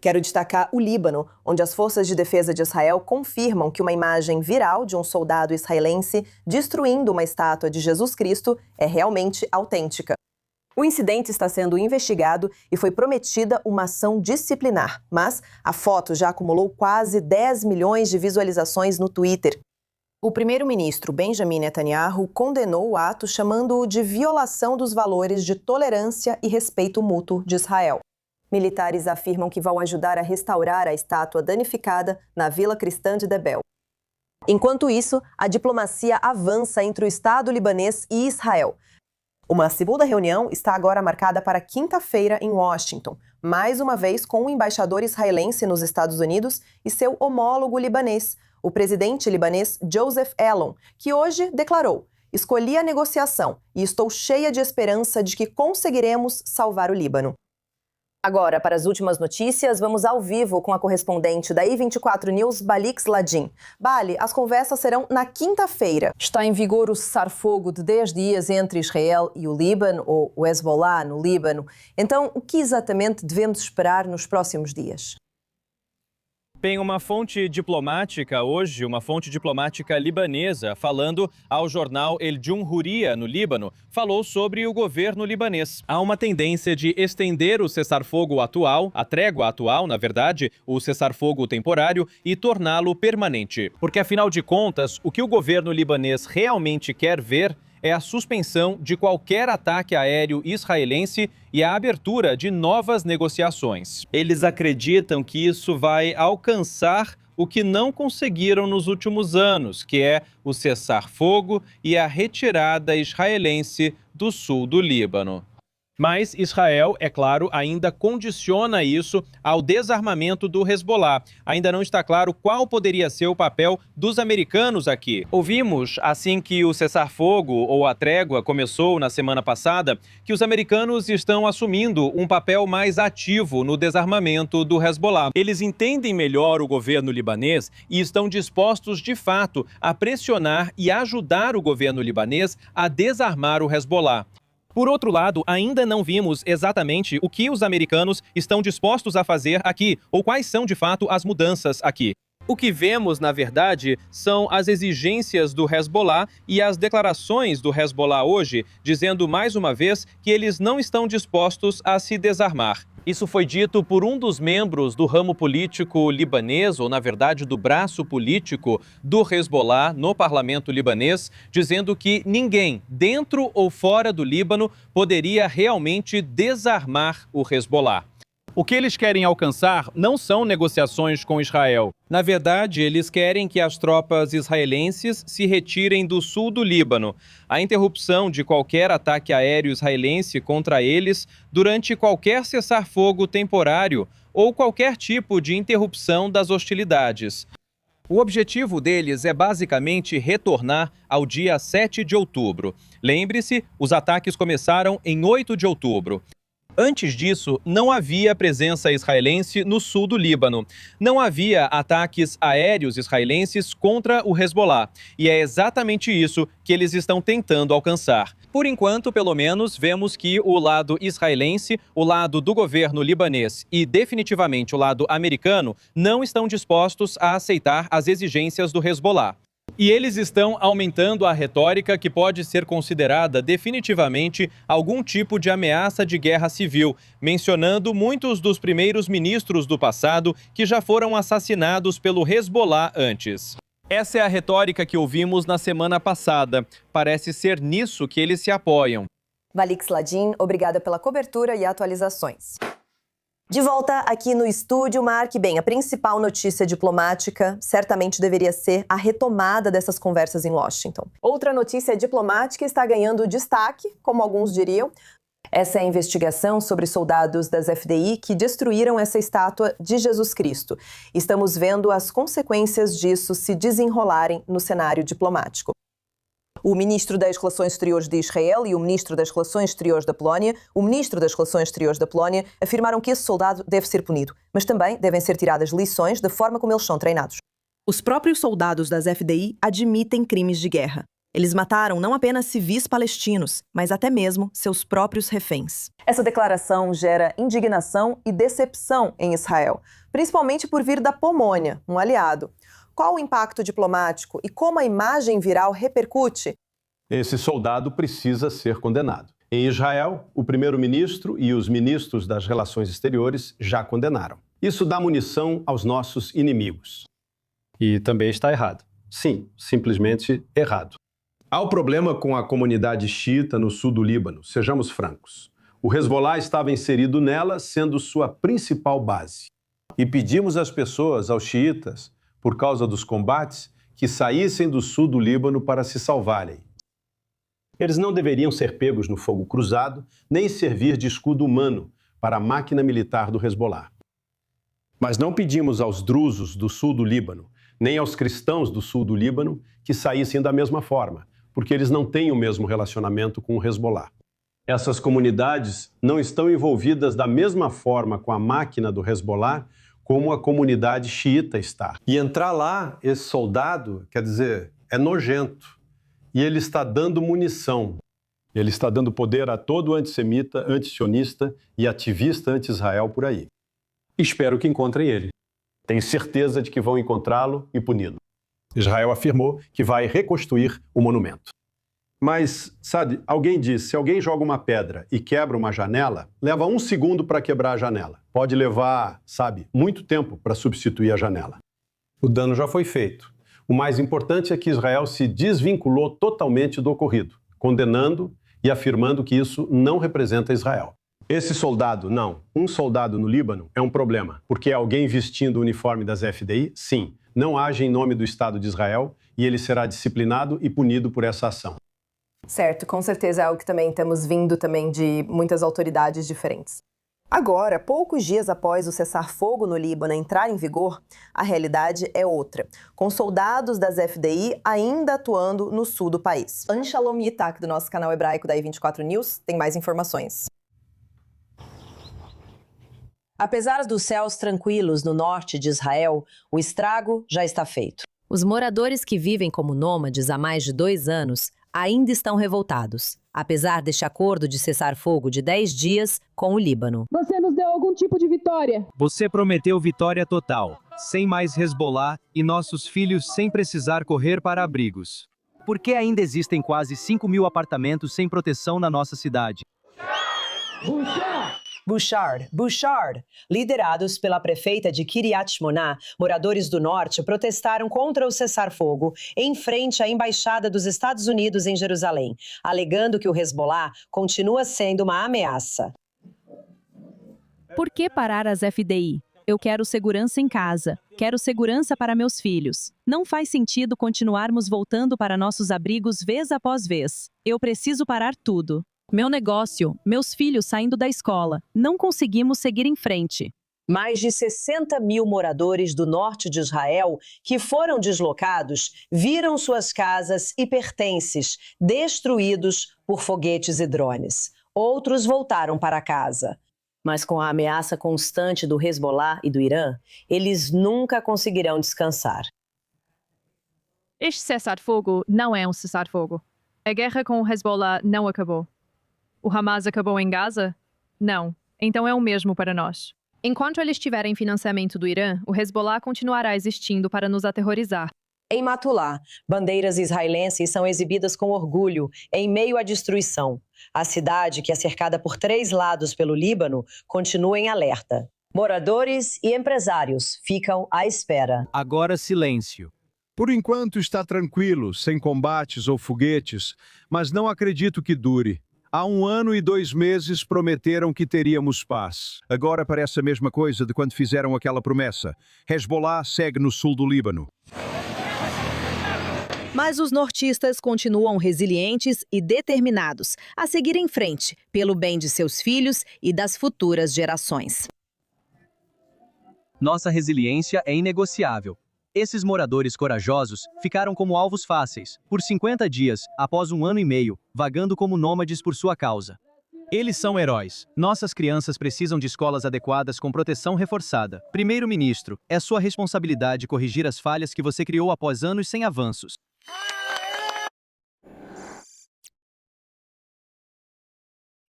Quero destacar o Líbano, onde as forças de defesa de Israel confirmam que uma imagem viral de um soldado israelense destruindo uma estátua de Jesus Cristo é realmente autêntica. O incidente está sendo investigado e foi prometida uma ação disciplinar, mas a foto já acumulou quase 10 milhões de visualizações no Twitter. O primeiro-ministro Benjamin Netanyahu condenou o ato, chamando-o de violação dos valores de tolerância e respeito mútuo de Israel. Militares afirmam que vão ajudar a restaurar a estátua danificada na Vila Cristã de Debel. Enquanto isso, a diplomacia avança entre o Estado libanês e Israel. Uma segunda reunião está agora marcada para quinta-feira em Washington, mais uma vez com o embaixador israelense nos Estados Unidos e seu homólogo libanês, o presidente libanês Joseph Aoun, que hoje declarou: "Escolhi a negociação e estou cheia de esperança de que conseguiremos salvar o Líbano." Agora, para as últimas notícias, vamos ao vivo com a correspondente da I24 News, Balik Sladin. Bali, as conversas serão na quinta-feira. Está em vigor o cessar-fogo de 10 dias entre Israel e o Líbano, ou o Hezbollah no Líbano. Então, o que exatamente devemos esperar nos próximos dias? Tem uma fonte diplomática hoje, uma fonte diplomática libanesa, falando ao jornal El Jumhuriya, no Líbano, falou sobre o governo libanês. Há uma tendência de estender o cessar-fogo atual, a trégua atual, na verdade, o cessar-fogo temporário, e torná-lo permanente. Porque, afinal de contas, o que o governo libanês realmente quer ver é a suspensão de qualquer ataque aéreo israelense e a abertura de novas negociações. Eles acreditam que isso vai alcançar o que não conseguiram nos últimos anos, que é o cessar-fogo e a retirada israelense do sul do Líbano. Mas Israel, é claro, ainda condiciona isso ao desarmamento do Hezbollah. Ainda não está claro qual poderia ser o papel dos americanos aqui. Ouvimos, assim que o cessar-fogo ou a trégua começou na semana passada, que os americanos estão assumindo um papel mais ativo no desarmamento do Hezbollah. Eles entendem melhor o governo libanês e estão dispostos, de fato, a pressionar e ajudar o governo libanês a desarmar o Hezbollah. Por outro lado, ainda não vimos exatamente o que os americanos estão dispostos a fazer aqui, ou quais são, de fato, as mudanças aqui. O que vemos, na verdade, são as exigências do Hezbollah e as declarações do Hezbollah hoje, dizendo mais uma vez que eles não estão dispostos a se desarmar. Isso foi dito por um dos membros do ramo político libanês, ou na verdade do braço político do Hezbollah no parlamento libanês, dizendo que ninguém, dentro ou fora do Líbano, poderia realmente desarmar o Hezbollah. O que eles querem alcançar não são negociações com Israel. Na verdade, eles querem que as tropas israelenses se retirem do sul do Líbano, a interrupção de qualquer ataque aéreo israelense contra eles durante qualquer cessar-fogo temporário ou qualquer tipo de interrupção das hostilidades. O objetivo deles é basicamente retornar ao dia 7 de outubro. Lembre-se, os ataques começaram em 8 de outubro. Antes disso, não havia presença israelense no sul do Líbano. Não havia ataques aéreos israelenses contra o Hezbollah. E é exatamente isso que eles estão tentando alcançar. Por enquanto, pelo menos, vemos que o lado israelense, o lado do governo libanês e definitivamente o lado americano não estão dispostos a aceitar as exigências do Hezbollah. E eles estão aumentando a retórica que pode ser considerada definitivamente algum tipo de ameaça de guerra civil, mencionando muitos dos primeiros ministros do passado que já foram assassinados pelo Hezbollah antes. Essa é a retórica que ouvimos na semana passada. Parece ser nisso que eles se apoiam. Balik Sladin, obrigada pela cobertura e atualizações. De volta aqui no estúdio, Mark, bem, a principal notícia diplomática certamente deveria ser a retomada dessas conversas em Washington. Outra notícia diplomática está ganhando destaque, como alguns diriam. Essa é a investigação sobre soldados das FDI que destruíram essa estátua de Jesus Cristo. Estamos vendo as consequências disso se desenrolarem no cenário diplomático. O ministro das Relações Exteriores de Israel e o ministro das Relações Exteriores da Polónia, afirmaram que esse soldado deve ser punido, mas também devem ser tiradas lições da forma como eles são treinados. Os próprios soldados das FDI admitem crimes de guerra. Eles mataram não apenas civis palestinos, mas até mesmo seus próprios reféns. Essa declaração gera indignação e decepção em Israel, principalmente por vir da Polônia, um aliado. Qual o impacto diplomático e como a imagem viral repercute? Esse soldado precisa ser condenado. Em Israel, o primeiro-ministro e os ministros das Relações Exteriores já condenaram. Isso dá munição aos nossos inimigos. E também está errado. Sim, simplesmente errado. Há um problema com a comunidade xiita no sul do Líbano, sejamos francos. O Hezbollah estava inserido nela, sendo sua principal base. E pedimos às pessoas, aos xiitas, por causa dos combates, que saíssem do sul do Líbano para se salvarem. Eles não deveriam ser pegos no fogo cruzado, nem servir de escudo humano para a máquina militar do Hezbollah. Mas não pedimos aos drusos do sul do Líbano, nem aos cristãos do sul do Líbano, que saíssem da mesma forma, porque eles não têm o mesmo relacionamento com o Hezbollah. Essas comunidades não estão envolvidas da mesma forma com a máquina do Hezbollah como a comunidade xiita está. E entrar lá, esse soldado, quer dizer, é nojento. E ele está dando munição. Ele está dando poder a todo antissemita, antisionista e ativista anti-Israel por aí. Espero que encontrem ele. Tenho certeza de que vão encontrá-lo e puni-lo. Israel afirmou que vai reconstruir o monumento. Mas, sabe, alguém disse, se alguém joga uma pedra e quebra uma janela, leva 1 segundo para quebrar a janela. Pode levar, sabe, muito tempo para substituir a janela. O dano já foi feito. O mais importante é que Israel se desvinculou totalmente do ocorrido, condenando e afirmando que isso não representa Israel. Esse soldado, não. Um soldado no Líbano é um problema, porque é alguém vestindo o uniforme das FDI, sim, não age em nome do Estado de Israel e ele será disciplinado e punido por essa ação. Certo, com certeza é algo que também temos vindo também de muitas autoridades diferentes. Agora, poucos dias após o cessar-fogo no Líbano entrar em vigor, a realidade é outra, com soldados das FDI ainda atuando no sul do país. Anshalom Yitak, do nosso canal hebraico da I24 News, tem mais informações. Apesar dos céus tranquilos no norte de Israel, o estrago já está feito. Os moradores que vivem como nômades há mais de 2 anos ainda estão revoltados, apesar deste acordo de cessar-fogo de 10 dias com o Líbano. Você nos deu algum tipo de vitória. Você prometeu vitória total, sem mais Hezbollah e nossos filhos sem precisar correr para abrigos. Por que ainda existem quase 5.000 apartamentos sem proteção na nossa cidade? Bouchard, liderados pela prefeita de Kiryat Shmona, moradores do norte protestaram contra o cessar-fogo em frente à embaixada dos Estados Unidos em Jerusalém, alegando que o Hezbollah continua sendo uma ameaça. Por que parar as FDI? Eu quero segurança em casa, quero segurança para meus filhos. Não faz sentido continuarmos voltando para nossos abrigos vez após vez. Eu preciso parar tudo. Meu negócio, meus filhos saindo da escola. Não conseguimos seguir em frente. Mais de 60.000 moradores do norte de Israel que foram deslocados viram suas casas e pertences destruídos por foguetes e drones. Outros voltaram para casa. Mas com a ameaça constante do Hezbollah e do Irã, eles nunca conseguirão descansar. Este cessar-fogo não é um cessar-fogo. A guerra com o Hezbollah não acabou. O Hamas acabou em Gaza? Não. Então é o mesmo para nós. Enquanto eles tiverem financiamento do Irã, o Hezbollah continuará existindo para nos aterrorizar. Em Matulá, bandeiras israelenses são exibidas com orgulho em meio à destruição. A cidade, que é cercada por 3 lados pelo Líbano, continua em alerta. Moradores e empresários ficam à espera. Agora silêncio. Por enquanto está tranquilo, sem combates ou foguetes, mas não acredito que dure. Há 1 ano e 2 meses prometeram que teríamos paz. Agora parece a mesma coisa de quando fizeram aquela promessa. Hezbollah segue no sul do Líbano. Mas os nortistas continuam resilientes e determinados a seguir em frente, pelo bem de seus filhos e das futuras gerações. Nossa resiliência é inegociável. Esses moradores corajosos ficaram como alvos fáceis, por 50 dias, após 1 ano e meio, vagando como nômades por sua causa. Eles são heróis. Nossas crianças precisam de escolas adequadas com proteção reforçada. Primeiro-ministro, é sua responsabilidade corrigir as falhas que você criou após anos sem avanços.